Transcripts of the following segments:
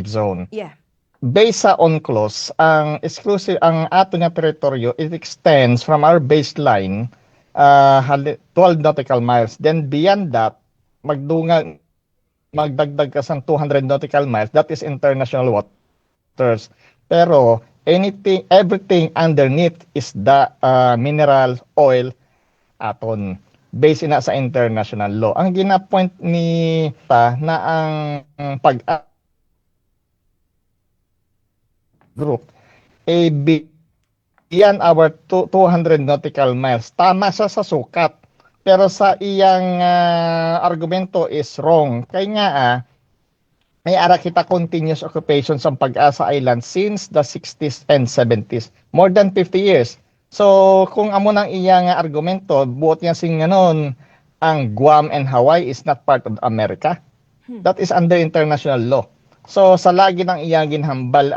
zone. Yeah. Based sa UNCLOS, ang ato nga teritoryo, it extends from our baseline 12 nautical miles. Then beyond that, magdagdag ka sang 200 nautical miles. That is international waters. Pero everything underneath is the mineral oil aton based na sa international law. Ang gina-point ni ta na ang pag group beyond our 200 nautical miles. Tama siya sa sukat. Pero sa iyang argumento is wrong. Kaya nga may ara kita continuous occupation sa Pag-asa Island since the 60s and 70s. More than 50 years. So, kung amo nang iyang argumento, buot niya sing ganon, ang Guam and Hawaii is not part of America. That is under international law. So, sa lagi ng iyang ginhambal,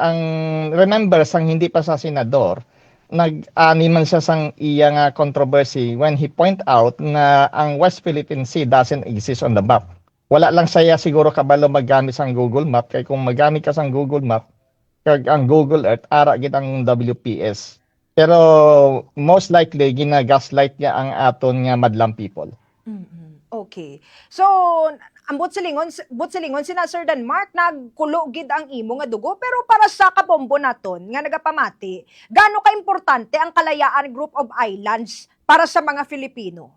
remember, sang hindi pa sa senador, nag-ani man siya sang iyang controversy when he point out na ang West Philippine Sea doesn't exist on the map. Wala lang saya siguro kabalo maggamit sang Google Map, kay kung magamit ka sang Google Map, kag ang Google Earth, ara gid ang WPS. Pero most likely, gina-gaslight niya ang aton nga madlang people. Okay. So, ang butsilingon sina Sir Denmark nagkulo gid ang imo nga dugo, pero para sa kabombo naton nga nagapamati, gaano ka importante ang Kalayaan Group of Islands para sa mga Filipino?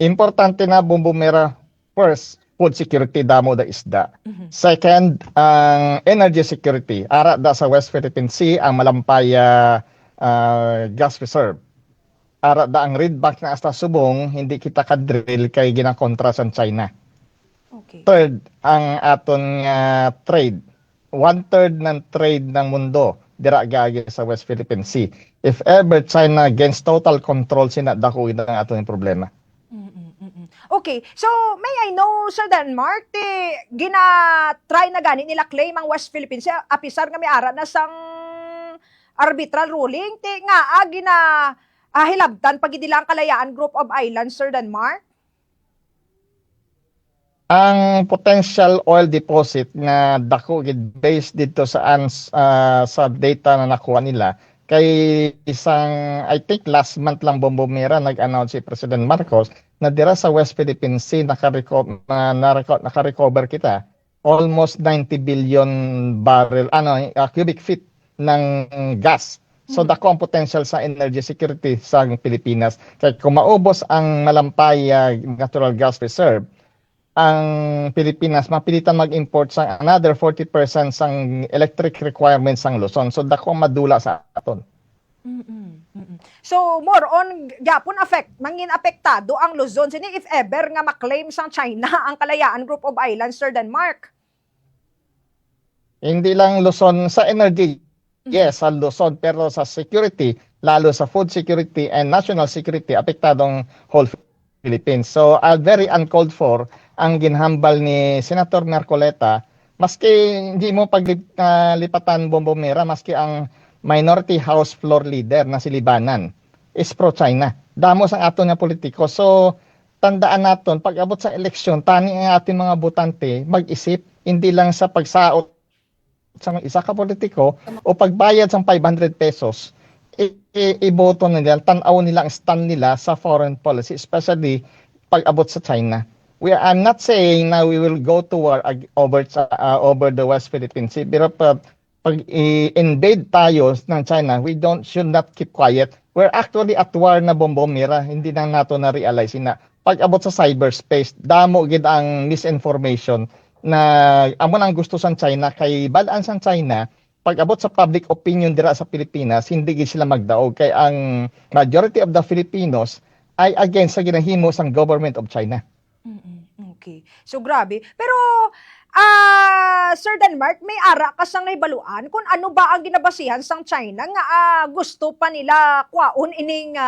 Importante na bumbumera. First, food security, damo da isda. Second, ang energy security. Ara da sa West Philippine Sea ang malampaya gas reserve. Ara da ang reedbank na hasta subong, hindi kita kadrill kay ginakontra sa China. Okay. Third, ang aton trade. 1/3 ng trade ng mundo dira gagi sa West Philippine Sea. If ever China gains total control, sinadako ina ang aton problema. Okay, so may I know, Sir Denmark, gina-try na gani nila claim ang West Philippines, apisar nga may ara na sang arbitral ruling, nga hilabtan pagidilang Kalayaan Group of Islands, Sir Denmark? Ang potential oil deposit na dako gid based dito sa data na nakuha nila kay isang, I think last month lang bombomera nag-announce si President Marcos na dira sa West Philippine Sea naka-recover kita almost 90 billion cubic feet ng gas. So dako ang potential sa energy security sa Pilipinas. Kaya kung maubos ang malampaya natural gas reserve, ang Pilipinas mapilitan mag-import sa another 40% sang electric requirements sang Luzon. So dako madula sa aton. So more on mangin apektado ang Luzon sini if ever nga maklaim sang China ang Kalayaan Group of Islands, Sir Denmark. Hindi lang Luzon sa energy. Yes, sa Luzon, pero sa security, lalo sa food security and national security, apektadong whole Philippines. So, very uncalled for ang ginhambal ni Senator Marcoleta, maski hindi mo paglipatan bombomera, maski ang minority house floor leader na si Libanan is pro-China. Damos ang ato nga politiko. So, tandaan naton, pag abot sa eleksyon, tani ang ating mga botante mag-isip, hindi lang sa pagsaot sa isa ka politiko o pagbayad sa 500 pesos, iboto nila, tanaw nila ang stand nila sa foreign policy, especially pag abot sa China. I'm not saying na we will go to war over the West Philippine Sea, pero pag i-invade tayo ng China, should not keep quiet. We're actually at war na bombomira, hindi na nato na-realize na pag abot sa cyberspace, damo gid ang misinformation na amon ang gusto sa China kay balaan sa China pag abot sa public opinion dira sa Pilipinas, hindi gid sila magdaog kay ang majority of the Filipinos ay against sa ginahimo sang government of China. Okay. So grabe. Pero Sir Denmark, may ara ka sang naibaluan kung ano ba ang ginabasihan sang China nga gusto pa nila kwaon ining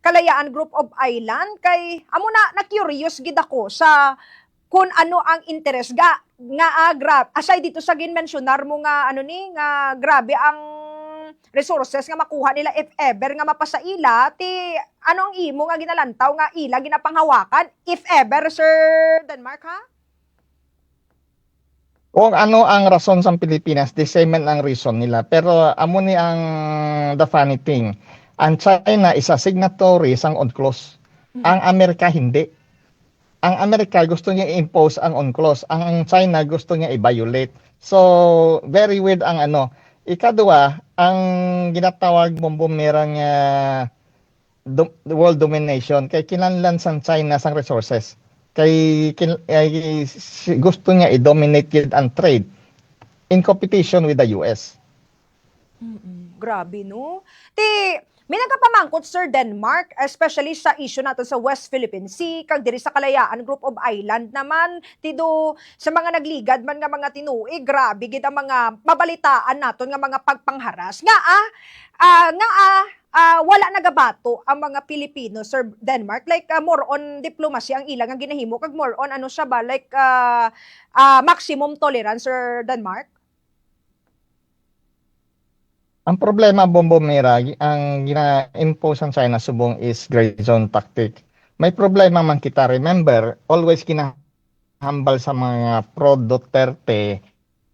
Kalayaan Group of Island kay amo na curious gid ako sa kung ano ang interest nga aside dito sa ginmensionar mo nga nga grabe ang resources nga makuha nila if ever nga mapasaila ano ang imo nga ginalantaw nga ila ginapanghawakan if ever, Sir Denmark, ha? Kung ano ang rason sa Pilipinas, the same man ang reason nila. Pero amo ni ang the funny thing. Ang China is a signatory sang UNCLOS. Ang Amerika hindi. Ang Amerika gusto niya i-impose ang UNCLOS. Ang China gusto niya i-violate. So, very weird ang ano. Ikadua, ang ginatawag mong bumerang world domination kay kinahanglan sang China sang resources. Gusto niya i-dominate yun ang trade in competition with the US. Grabe, no? May nagkapamangkot, Sir Denmark, especially sa issue natin sa West Philippine Sea, kag diri sa Kalayaan Group of Island naman, tido sa mga nagligad man nga mga tinuig, grabe gid ang mga mabalitaan naton nga mga pagpangharas. Wala nagabato ang mga Pilipino, Sir Denmark, like more on diplomacy ang ilang ang ginahimo, kag more on ano siya ba, like maximum tolerance, Sir Denmark? Ang problema, Bombomera, ang gina-impose ng China subong is gray zone tactic. May problema man kita. Remember, always kinahambal sa mga pro-Duterte,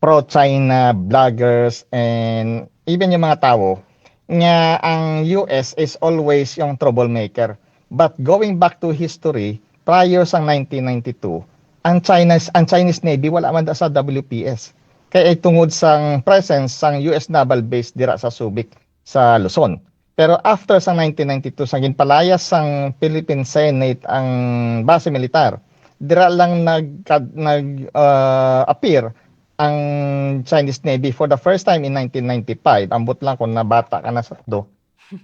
pro-China bloggers, and even yung mga tao, nga ang US is always yung troublemaker. But going back to history, prior sa 1992, ang Chinese Navy wala man sa WPS. Kaya ay tungod sang presence sang US naval base dira sa Subic sa Luzon. Pero after sa 1992 sang ginpalayas sang Philippine Senate ang base militar, dira lang appear ang Chinese Navy for the first time in 1995. Ambot lang kung nabata ka na sa do.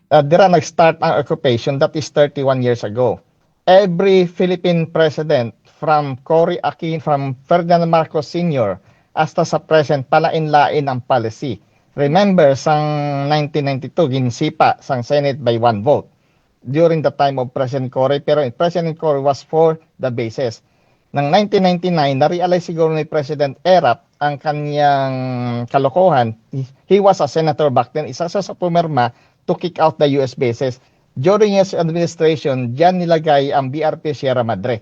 Dira nag-start ang occupation, that is 31 years ago. Every Philippine president from Cory Aquino, from Ferdinand Marcos Sr., hasta sa present, palain-lain ang policy. Remember, sang 1992, ginsipa sang Senate by one vote during the time of President Cory, pero President Cory was for the bases. Nang 1999, na-realize siguro ni President Erap ang kanyang kalokohan. He was a senator back then. Isa sa pumirma to kick out the US bases. During his administration, diyan nilagay ang BRP Sierra Madre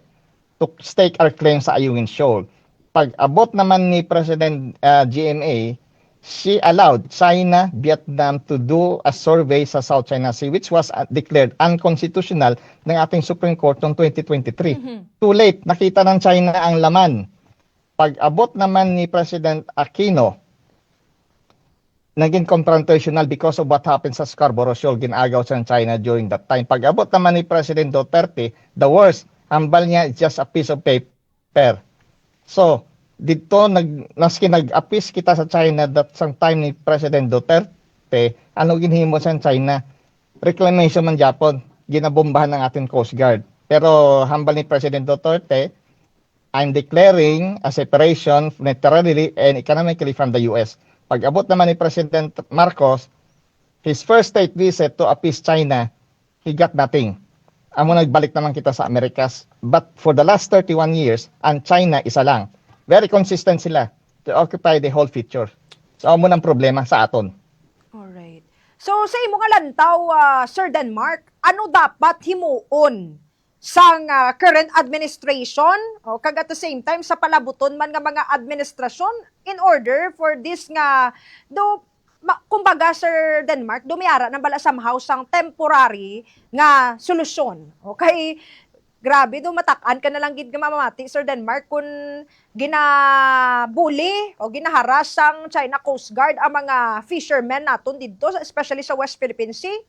to stake our claim sa Ayungin Shoal. Pag-abot naman ni President GMA, she allowed China, Vietnam to do a survey sa South China Sea which was declared unconstitutional ng ating Supreme Court noong 2023. Too late, nakita ng China ang laman. Pag-abot naman ni President Aquino, naging confrontational because of what happened sa Scarborough Shoal, ginagaw sa China during that time. Pag-abot naman ni President Duterte, the worst, hambal niya is just a piece of paper. So, dito nag-appease kita sa China that sang time ni President Duterte, ano ginhimo sa China? Reclamation man Japon, ginabombahan ng ating Coast Guard. Pero hambal ni President Duterte, I'm declaring a separation militarily and economically from the US. Pag-abot naman ni President Marcos, his first state visit to appease China, he got nothing. Amo nagbalik naman kita sa Amerikas. But for the last 31 years, ang China isa lang. Very consistent sila to occupy the whole feature. So amo nang problema sa aton. Alright. So sa imo nga lantaw, Sir Denmark, ano dapat himuon sang current administration o kag at the same time sa palabuton man nga mga administrasyon in order for this nga kumbaga, Sir Denmark, dumiyara ng bala somehow sang temporary nga solusyon. Okay? Grabe, matakan ka na lang gid nga mamamati, Sir Denmark, kung ginabuli o ginaharas sang China Coast Guard ang mga fishermen naton dito, especially sa West Philippine Sea.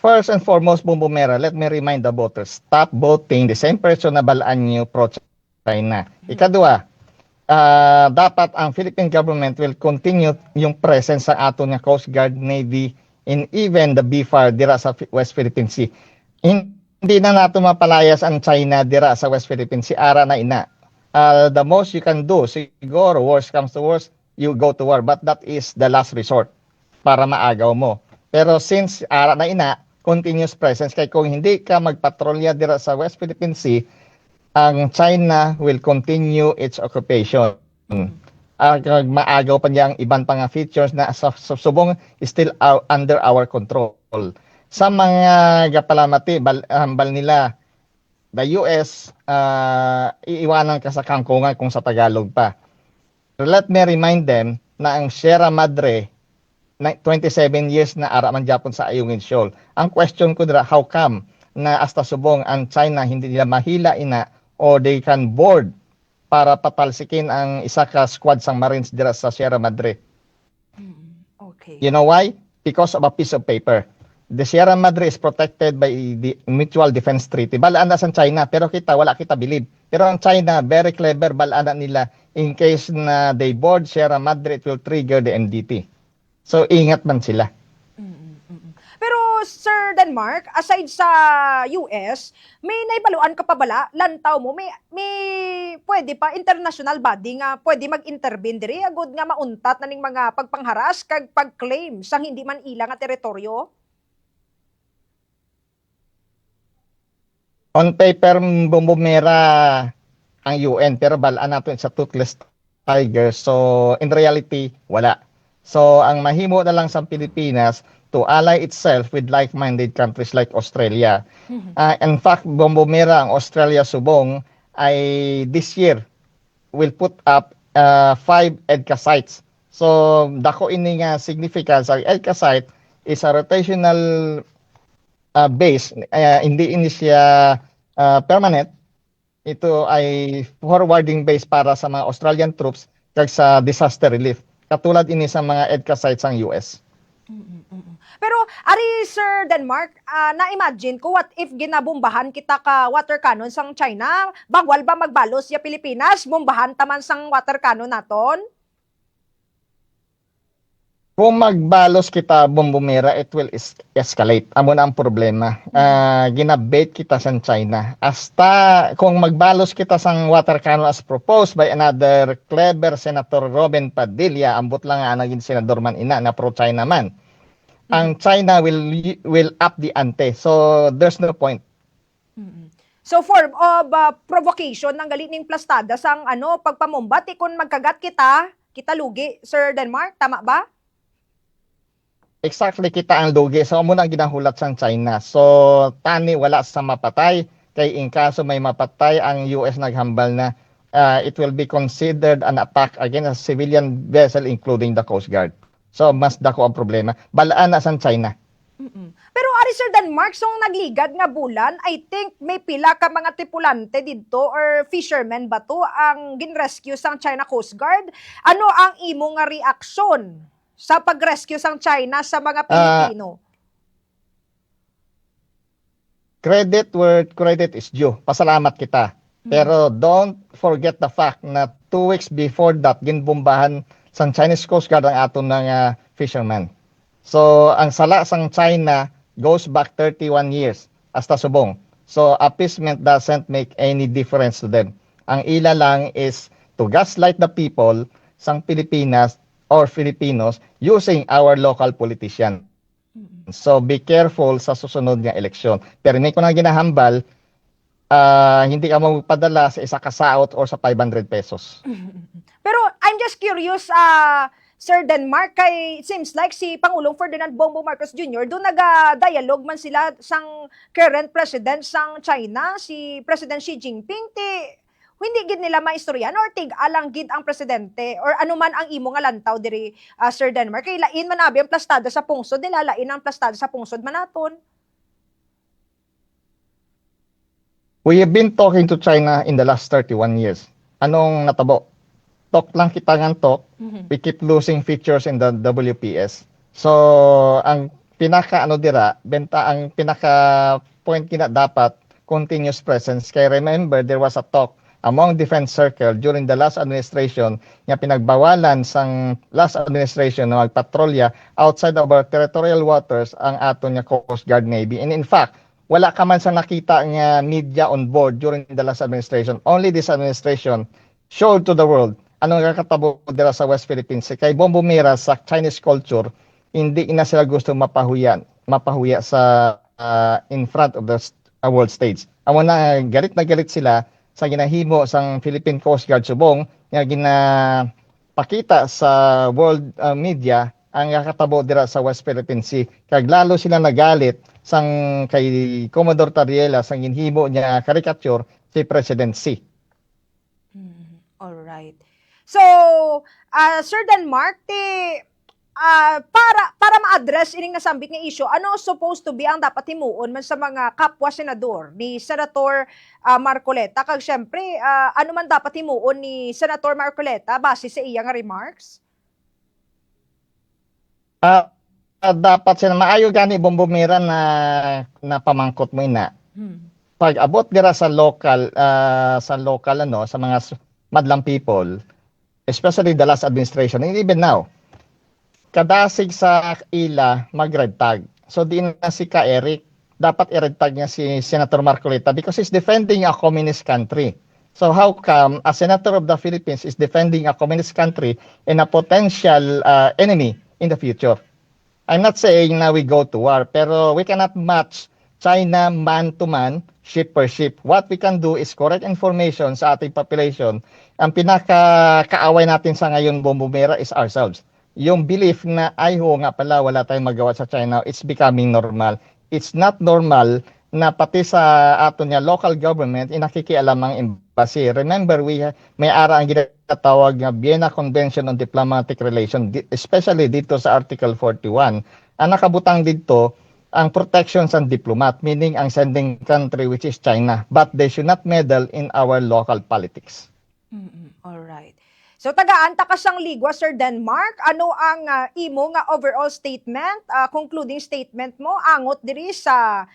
First and foremost, Bumbumera, let me remind the voters, stop voting the same person na balaan niyo pro-China. Ikadua, dapat ang Philippine government will continue yung presence sa aton nga Coast Guard, Navy, and even the BFAR dira sa West Philippine Sea. Hindi na nato mapalayas ang China dira sa West Philippine Sea. Ara na ina. The most you can do, siguro, worst comes to worst, you go to war. But that is the last resort para maagaw mo. Pero since ara na ina, continuous presence, kaya kung hindi ka magpatrolya dira sa West Philippine Sea, ang China will continue its occupation. Maagaw pa niya ang ibang pang features na subong still under our control. Sa mga gapalamati, hambal nila, the US, iiwanan ka sa kangkungan kung sa Tagalog pa. Let me remind them na ang Sierra Madre, 27 years na ara man Japon sa Ayungin Shoal. Ang question ko dira, how come na hasta subong ang China hindi nila mahila ina or they can board para patalsikin ang isa ka squad sang Marines dira sa Sierra Madre? Okay. You know why? Because of a piece of paper. The Sierra Madre is protected by the Mutual Defense Treaty. Balaan na sa China, pero wala kita believe. Pero ang China, very clever, balaan na nila in case na they board Sierra Madre, it will trigger the NDT. So, ingat man sila. Pero Sir Denmark, aside sa US, may naibaluan ka pa bala? Lantaw mo, may pwede pa international body nga pwede mag-intervene diri agud nga mauntat na ning mga pagpangharas kag pag-claim sang hindi man ila nga teritoryo? On paper, bumumera ang UN, pero balaan natin sa toothless tiger. So, in reality, wala. So, ang mahimo na lang sa Pilipinas to ally itself with like-minded countries like Australia. In fact, bumumera ang Australia subong ay this year will put up 5 EDCA sites. So, dako ini nga significance. Ang EDCA site is a rotational base. Hindi ini siya permanent. Ito ay forwarding base para sa mga Australian troops kag sa disaster relief. Katulad ini sa mga EDCA sites ng US. Pero ari Sir Denmark, na-imagine ko what if ginabombahan kita ka water cannon sang China, bawal ba magbalos ya Pilipinas, bombahan taman sang water cannon naton? Kung magbalos kita bombomera, it will escalate. Amo na ang problema. Ginabait kita sa China. Hasta kung magbalos kita sang water cannon as proposed by another clever Senator Robin Padilla, ambot lang nga naging senador man ina na pro-China man. Ang China will up the ante. So there's no point. So form of provocation ng galit ning plastada sang pagpamumbat kung magkagat kita lugi, Sir Denmark, tama ba? Exactly, kita ang lugi. So muna ginahulat sa China. So tani wala sa mapatay. Kay in kaso may mapatay, ang US naghambal na it will be considered an attack against a civilian vessel including the Coast Guard. So mas dako ang problema. Balaan na sa China. Pero ari Sir Denmark, so nagligad nga bulan, I think may pila ka mga tripulante dito or fishermen ba to ang ginrescue sang China Coast Guard? Ano ang imo nga reaksyon sa pag-rescue sang China sa mga Pilipino? Credit where credit is due. Pasalamat kita. Pero don't forget the fact na 2 weeks before that, ginbombahan sang Chinese Coast Guard ang aton ng fishermen. So, ang sala sang China goes back 31 years hasta subong. So, appeasement doesn't make any difference to them. Ang ila lang is to gaslight the people sang Pilipinas or Filipinos using our local politician. So, be careful sa susunod nga eleksyon. Pero hindi ko na ginahambal, hindi ka magpadala sa isa kasaot or sa 500 pesos. Pero I'm just curious, Sir Denmark, kay it seems like si Pangulong Ferdinand Bongbong Marcos Jr. doon nag-dialogue man sila sang current president sang China, si President Xi Jinping, hindi gid nila maistoryan or tig-alang gid ang presidente or ano man ang imo nga lantaw diri, Sir Denmark. Kay lain man abi ang plastada sa pungsod nila, lain ang plastada sa pungsod manaton. We have been talking to China in the last 31 years. Anong natabo? Talk lang kita ng talk. We keep losing features in the WPS. So, ang pinaka ang pinaka point kina dapat continuous presence. Kaya remember, there was a talk among defense circle during the last administration nga pinagbawalan sang last administration na magpatrolya outside of our territorial waters ang aton nga Coast Guard Navy. And in fact, wala ka man sa nakita nga media on board during the last administration. Only this administration showed to the world anong kakatabo dira sa West Philippines. Kay bombomera sa Chinese culture, hindi na sila gusto mapahuya sa in front of the world stage. Amo na galit sila sa ginahimo sang Philippine Coast Guard subong nga ginapakita sa world media ang kakatabo dira sa West Philippine Sea. Kag lalo sila nagalit sang kay Commodore Tariela sang ginhimo niya caricature si President C. All right. So, Sir Denmark, para ma-address ining nasambit nga issue, ano supposed to be ang dapat himuon man sa mga kapwa senador ni Senator Marcoleta? Kag syempre, ano man dapat himuon ni Senator Marcoleta base sa iyang remarks? Dapat sila maayo gani bombomera na pamangkot mo ina. Pag abot dira sa local sa mga madlang people, especially the last administration and even now, kadasig sa ila mag-red tag. So di na si Ka Eric, dapat i-red tag niya si Senator Marcoleta because he's defending a communist country. So how come a senator of the Philippines is defending a communist country and a potential enemy in the future? I'm not saying na we go to war, pero we cannot match China man to man, ship per ship. What we can do is correct information sa ating population. Ang pinaka-kaaway natin sa ngayon, bombomera, is ourselves. Yung belief na ay nga pala wala tayong magawa sa China, it's becoming normal. It's not normal na pati sa ato niya local government inakikialam ang embassy. Remember, may ara ang ginatawag nga Vienna Convention on Diplomatic Relations, especially dito sa Article 41. Ang nakabutang dito ang protections and diplomat, meaning ang sending country which is China, but they should not meddle in our local politics. All right. So tagaan ta kasang ligwa, Sir Denmark, ano ang imo nga overall statement, concluding statement mo angot diri sa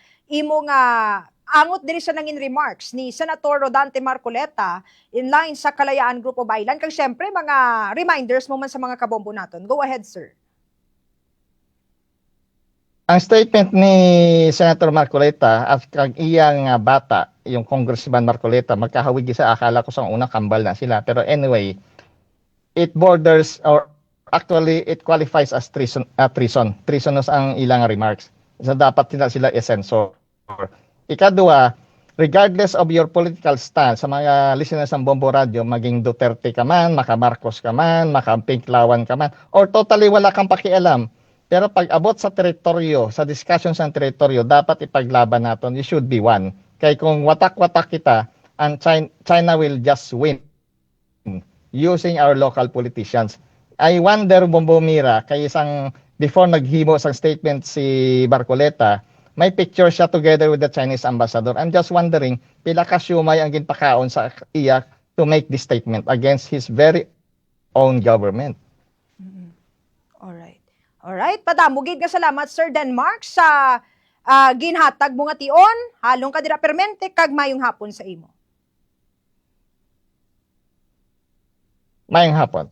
nangin remarks ni Senator Rodante Marcoleta in line sa Kalayaan Group of Island, kag syempre mga reminders mo man sa mga kabombo naton. Go ahead, sir. Ang statement ni Senator Marcoleta at kag iyang bata, yung Congressman Marcoleta, magkahawig sa akala ko sa una kambal na sila. Pero anyway, it borders or actually it qualifies as treason. Treasonous ang ilang remarks. So dapat sila i-censor. Ikadua, regardless of your political stance, sa mga listeners ng Bombo Radio, maging Duterte ka man, maka Marcos ka man, maka Pinklawan ka man, or totally wala kang pakialam. Pero pag abot sa teritoryo, sa discussion sa teritoryo, dapat ipaglaban natin. You should be one. Kaya kung watak-watak kita, and China will just win using our local politicians. I wonder, Bombomira, kay isang before naghimo sa statement si Marcoleta, may picture siya together with the Chinese ambassador. I'm just wondering, pila ka siyumay ang ginpakaon sa iya to make this statement against his very own government. Alright, padamugid nga salamat, Sir Denmark, sa ginhatag mo nga tion, halong kadira permente, kag mayong hapon sa imo. Mayong hapon.